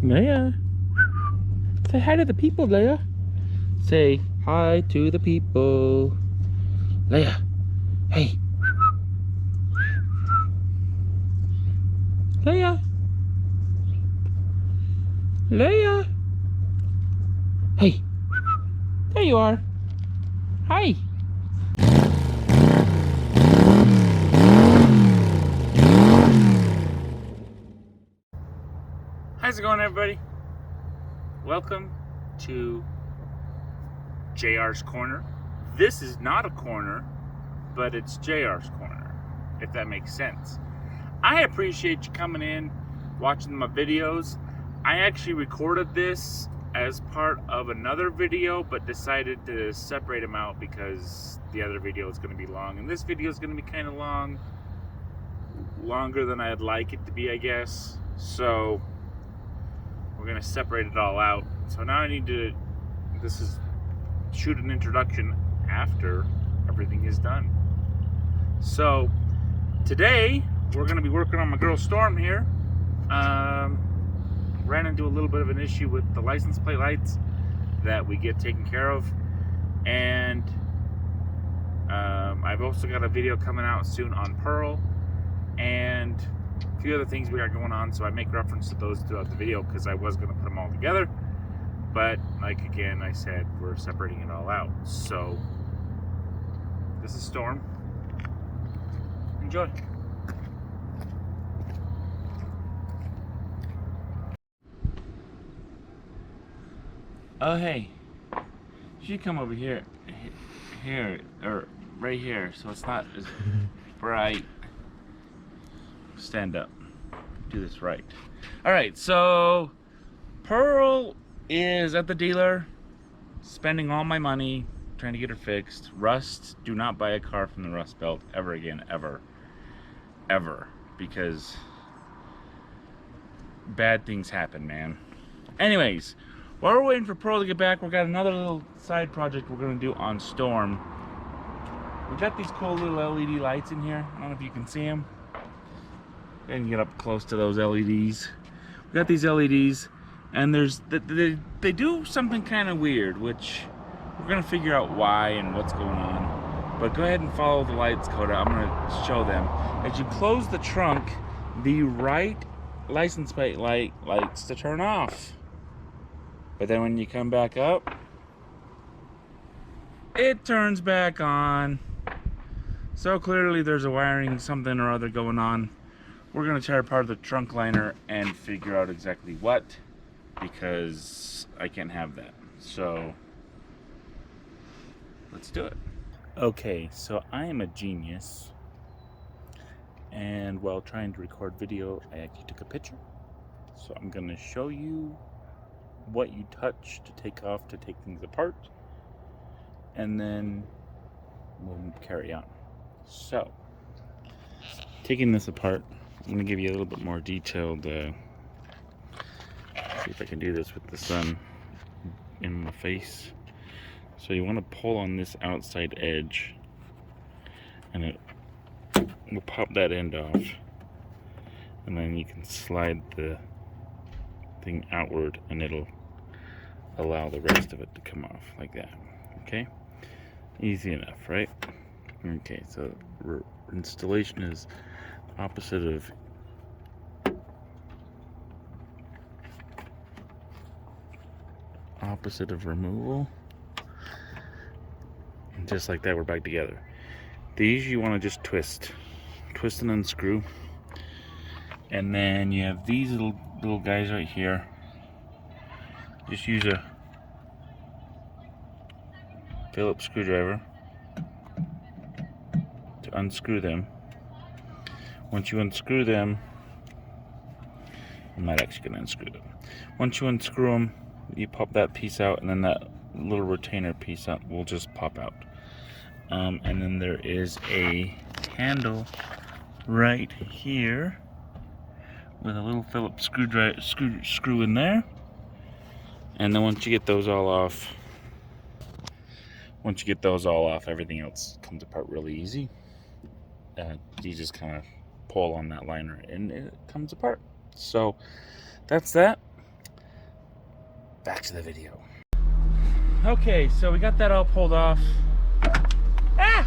Leia. Say hi to the people, Leia. Say hi to the people. Leia. Hey. Leia. Leia. Hey. There you are. Hi. How's it going, everybody? Welcome to JRsCorner. This is not a corner, but it's JRsCorner, if that makes sense. I appreciate you coming in, watching my videos. I actually recorded this as part of another video, but decided to separate them out because the other video is going to be long, and this video is going to be kind of longer than I'd like it to be, I guess. So we're going to separate it all out. So now I need to, shoot an introduction after everything is done. So today we're going to be working on my girl Storm here. Ran into a little bit of an issue with the license plate lights that we get taken care of, and I've also got a video coming out soon on Pearl and a few other things we got going on, so I make reference to those throughout the video because I was going to put them all together, but like again I said, we're separating it all out. So this is Storm. Enjoy. Oh hey, you should come over here, or right here, so it's not as bright. Stand up, do this right. All right, so Pearl is at the dealer, spending all my money trying to get her fixed. Rust, do not buy a car from the Rust Belt ever again, ever, because bad things happen, man. Anyways, while we're waiting for Pearl to get back, we've got another little side project we're going to do on Storm. We've got these cool little LED lights in here. I don't know if you can see them. Go ahead and get up close to those LEDs. We've got these LEDs, and they do something kind of weird, which we're going to figure out why and what's going on. But go ahead and follow the lights, Coda. I'm going to show them. As you close the trunk, the right license plate light likes to turn off. But then when you come back up, it turns back on. So clearly there's a wiring something or other going on. We're gonna tear apart the trunk liner and figure out exactly what, because I can't have that. So let's do it. Okay, so I am a genius, and while trying to record video, I actually took a picture. So I'm gonna show you what you touch to take off, to take things apart, and then we'll carry on. So, taking this apart, I'm going to give you a little bit more detailed, see if I can do this with the sun in my face. So you want to pull on this outside edge, and it will pop that end off, and then you can slide the thing outward and it'll allow the rest of it to come off like that. Okay, easy enough, right? Okay, so installation is opposite of removal, and just like that we're back together. These you want to just twist and unscrew, and then you have these little guys right here. Just use a Phillips screwdriver to unscrew them. Once you unscrew them, I'm not actually going to unscrew them. Once you unscrew them, you pop that piece out, and then that little retainer piece out will just pop out. And then there is a handle right here with a little Phillips screw in there. And then once you get those all off, everything else comes apart really easy. You just kind of pull on that liner and it comes apart. So that's that. back to the video. Okay, so we got that all pulled off. Ah!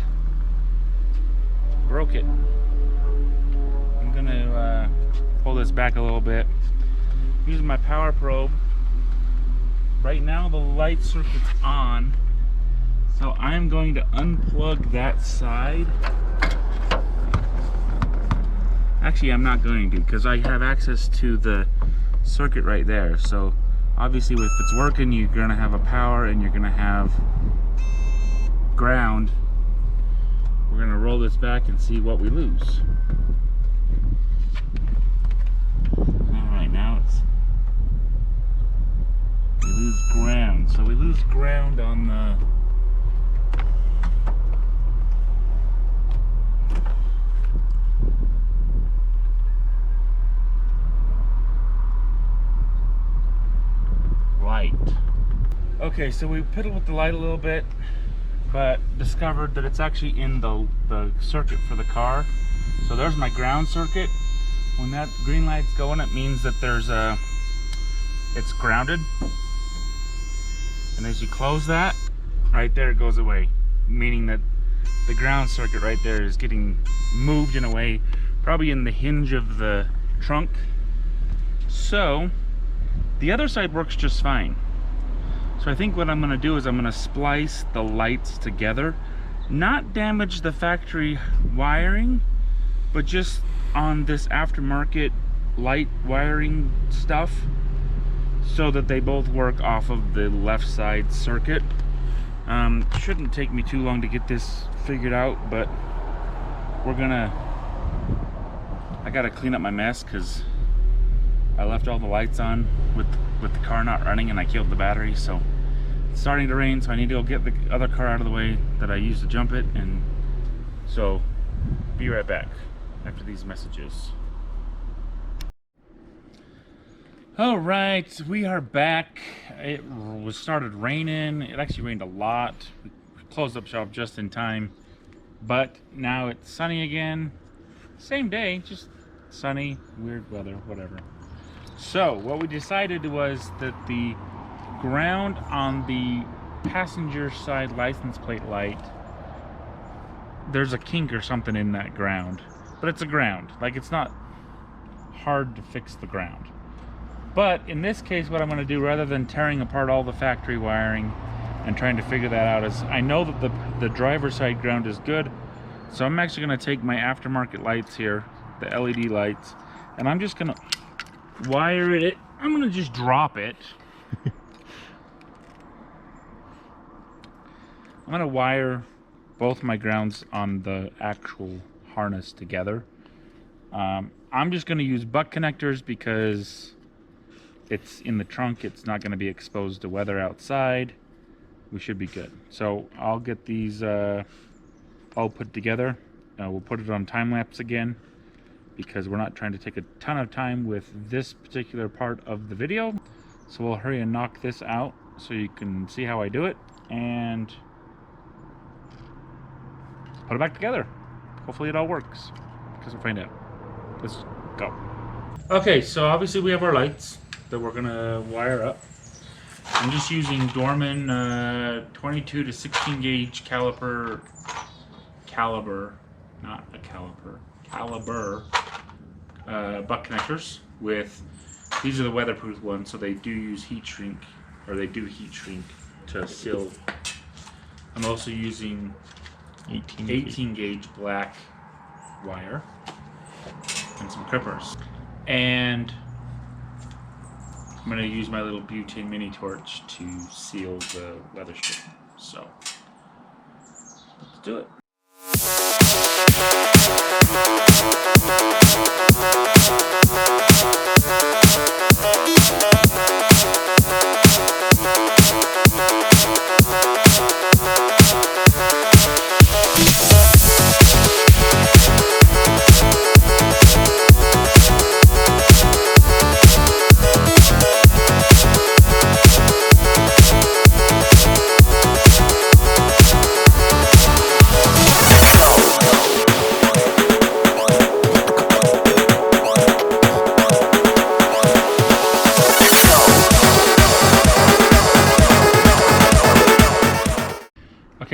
Broke it. I'm gonna pull this back a little bit. Using my power probe. Right now the light circuit's on, so I'm going to unplug that side. Actually, I'm not going to, because I have access to the circuit right there. So obviously if it's working, you're going to have a power and you're going to have ground. We're going to roll this back and see what we lose. Alright, now we lose ground. So we lose ground on the light. Okay, so we piddled with the light a little bit, but discovered that it's actually in the circuit for the car. So there's my ground circuit. When that green light's going, it means that it's grounded. And as you close that, right there, it goes away, meaning that the ground circuit right there is getting moved in a way, probably in the hinge of the trunk. So the other side works just fine. So I think what I'm going to do is I'm going to splice the lights together, not damage the factory wiring, but just on this aftermarket light wiring stuff, so that they both work off of the left side circuit. Shouldn't take me too long to get this figured out, but I gotta clean up my mess because I left all the lights on with the car not running, and I killed the battery. So it's starting to rain, so I need to go get the other car out of the way that I used to jump it. And so be right back after these messages. All right, we are back. It started raining. It actually rained a lot. We closed up shop just in time, but now it's sunny again. Same day, just sunny, weird weather, whatever. So what we decided was that the ground on the passenger side license plate light, there's a kink or something in that ground, but it's a ground. Like, it's not hard to fix the ground. But in this case, what I'm going to do, rather than tearing apart all the factory wiring and trying to figure that out, is I know that the driver's side ground is good. So I'm actually going to take my aftermarket lights here, the LED lights, and I'm just going to wire it. I'm going to just drop it. I'm going to wire both my grounds on the actual harness together. I'm just going to use butt connectors because it's in the trunk. It's not going to be exposed to weather outside. We should be good. So I'll get these all put together. We'll put it on time lapse again because we're not trying to take a ton of time with this particular part of the video. So we'll hurry and knock this out so you can see how I do it and put it back together. Hopefully it all works, because we'll find out. Let's go. Okay, so obviously we have our lights that we're gonna wire up. I'm just using Dorman 22 to 16 gauge caliber, not a caliper, caliber butt connectors. With these are the weatherproof ones, so they do use heat shrink, or they do heat shrink to seal. I'm also using 18 gauge black wire and some crimpers, and I'm going to use my little butane mini torch to seal the weather strip. So let's do it.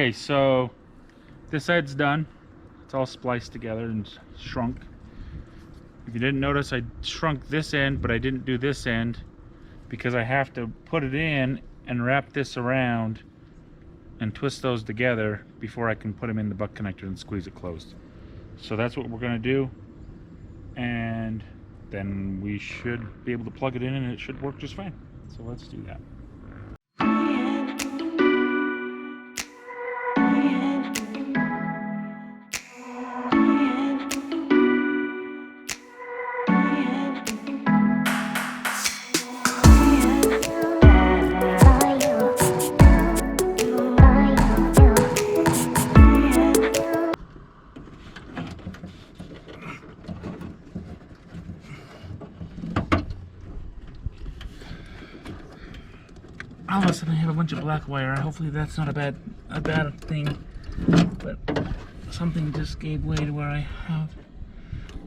Okay, so this side's done. It's all spliced together and shrunk. If you didn't notice, I shrunk this end, but I didn't do this end because I have to put it in and wrap this around and twist those together before I can put them in the butt connector and squeeze it closed. So that's what we're gonna do, and then we should be able to plug it in and it should work just fine. So let's do that. All of a sudden I have a bunch of black wire. Hopefully that's not a bad thing, but something just gave way to where I have.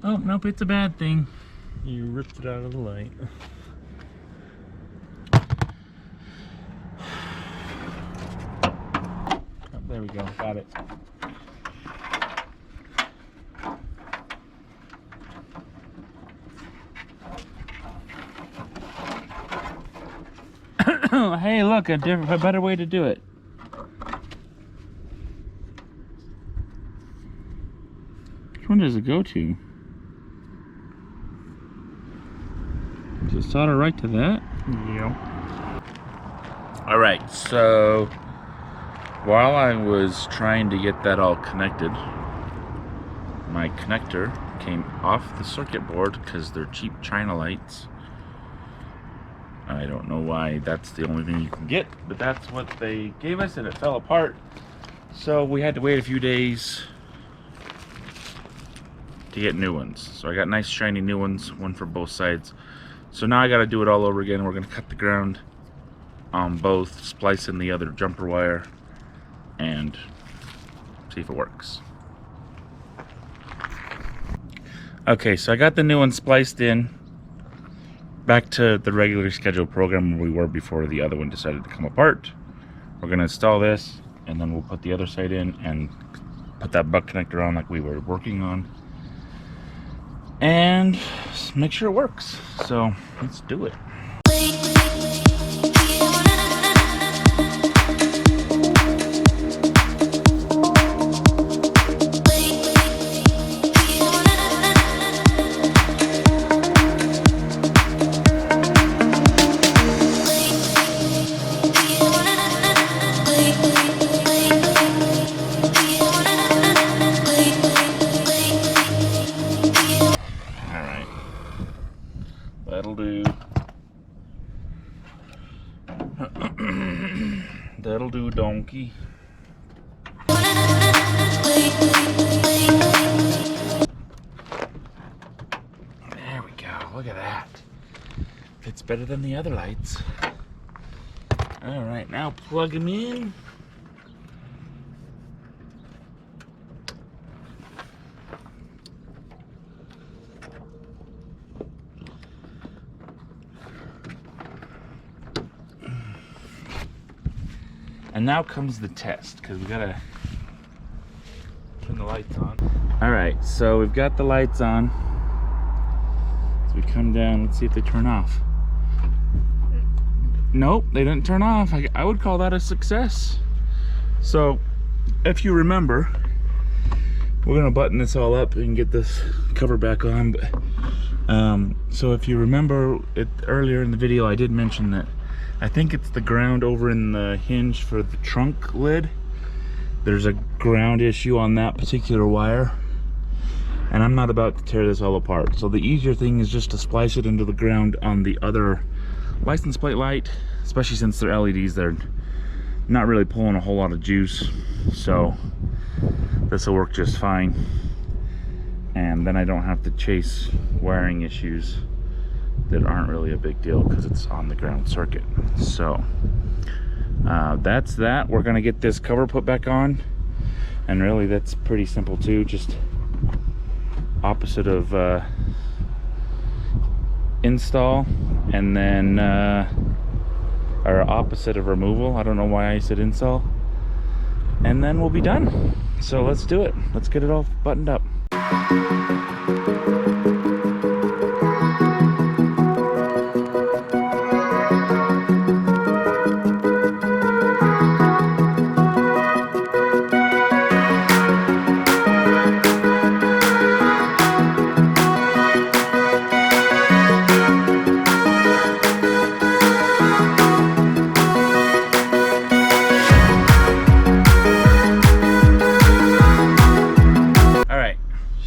Oh nope, it's a bad thing. You ripped it out of the light. Oh, there we go, got it. Hey, look, a better way to do it. Which one does it go to? Does it solder right to that? Yeah. Alright, so while I was trying to get that all connected, my connector came off the circuit board because they're cheap China lights. I don't know why that's the only thing you can get, but that's what they gave us, and it fell apart. So we had to wait a few days to get new ones. So I got nice shiny new ones, one for both sides. So now I got to do it all over again. We're going to cut the ground on both, splice in the other jumper wire, and see if it works. Okay, so I got the new one spliced in. Back to the regularly scheduled program where we were before the other one decided to come apart. We're going to install this, and then we'll put the other side in and put that butt connector on like we were working on, and make sure it works. So let's do it. That'll do. That'll do, donkey. There we go. Look at that. Fits better than the other lights. All right, now plug them in. And now comes the test, because we gotta turn the lights on. All right, so we've got the lights on. So we come down, let's see if they turn off. Nope, they didn't turn off. I would call that a success. So if you remember, we're gonna button this all up and get this cover back on. But, so if you remember it earlier in the video, I did mention that I think it's the ground over in the hinge for the trunk lid. There's a ground issue on that particular wire, and I'm not about to tear this all apart. So the easier thing is just to splice it into the ground on the other license plate light, especially since they're LEDs. They're not really pulling a whole lot of juice, so this will work just fine. And then I don't have to chase wiring issues that aren't really a big deal because it's on the ground circuit. So that's that. We're gonna get this cover put back on, and really that's pretty simple too, just opposite of install, and then or opposite of removal. I don't know why I said install. and then we'll be done. So let's do it. Let's get it all buttoned up.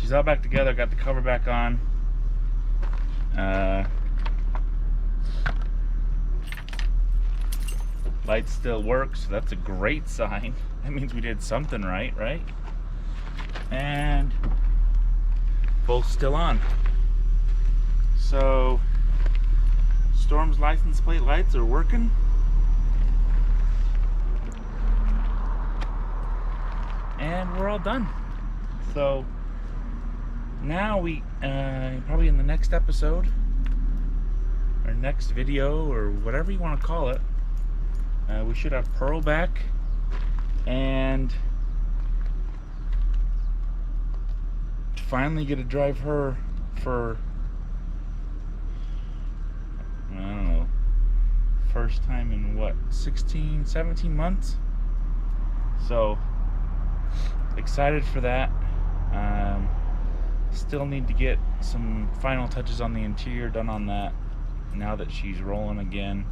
She's all back together, got the cover back on. Light still works, so that's a great sign. That means we did something right? And both still on. So Storm's license plate lights are working. And we're all done. So now we probably in the next episode or next video or whatever you want to call it, we should have Pearl back and finally get to drive her for, I don't know, first time in what, 16, 17 months. So excited for that. Still need to get some final touches on the interior done on that now that she's rolling again.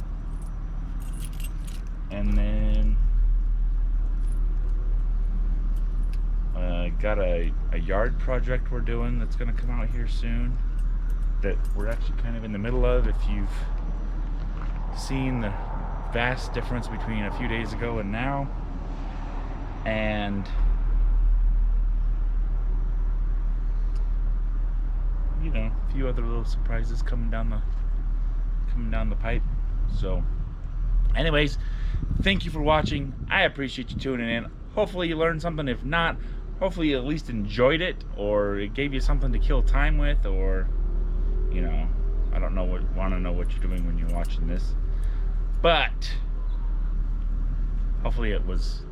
And then got a yard project we're doing that's going to come out here soon that we're actually kind of in the middle of. If you've seen the vast difference between a few days ago and now, and you know, a few other little surprises coming down the pipe. So anyways, thank you for watching. I appreciate you tuning in. Hopefully you learned something. If not, hopefully you at least enjoyed it, or it gave you something to kill time with, or you know, I don't know, want to know what you're doing when you're watching this, but hopefully it was,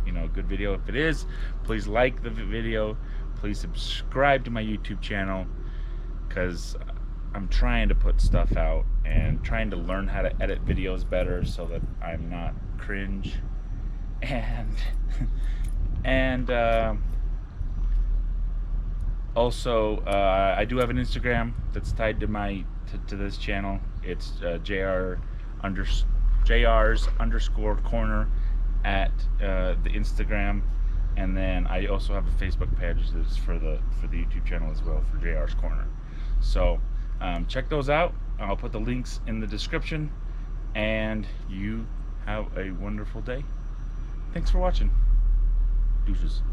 you know, a good video. If it is, please like the video. Please subscribe to my YouTube channel, because I'm trying to put stuff out and trying to learn how to edit videos better so that I'm not cringe. And also I do have an Instagram that's tied to to this channel. It's JRsCorner at the Instagram. And then I also have a Facebook page that's for the YouTube channel as well, for JRsCorner. So check those out. I'll put the links in the description. And you have a wonderful day. Thanks for watching. Deuces.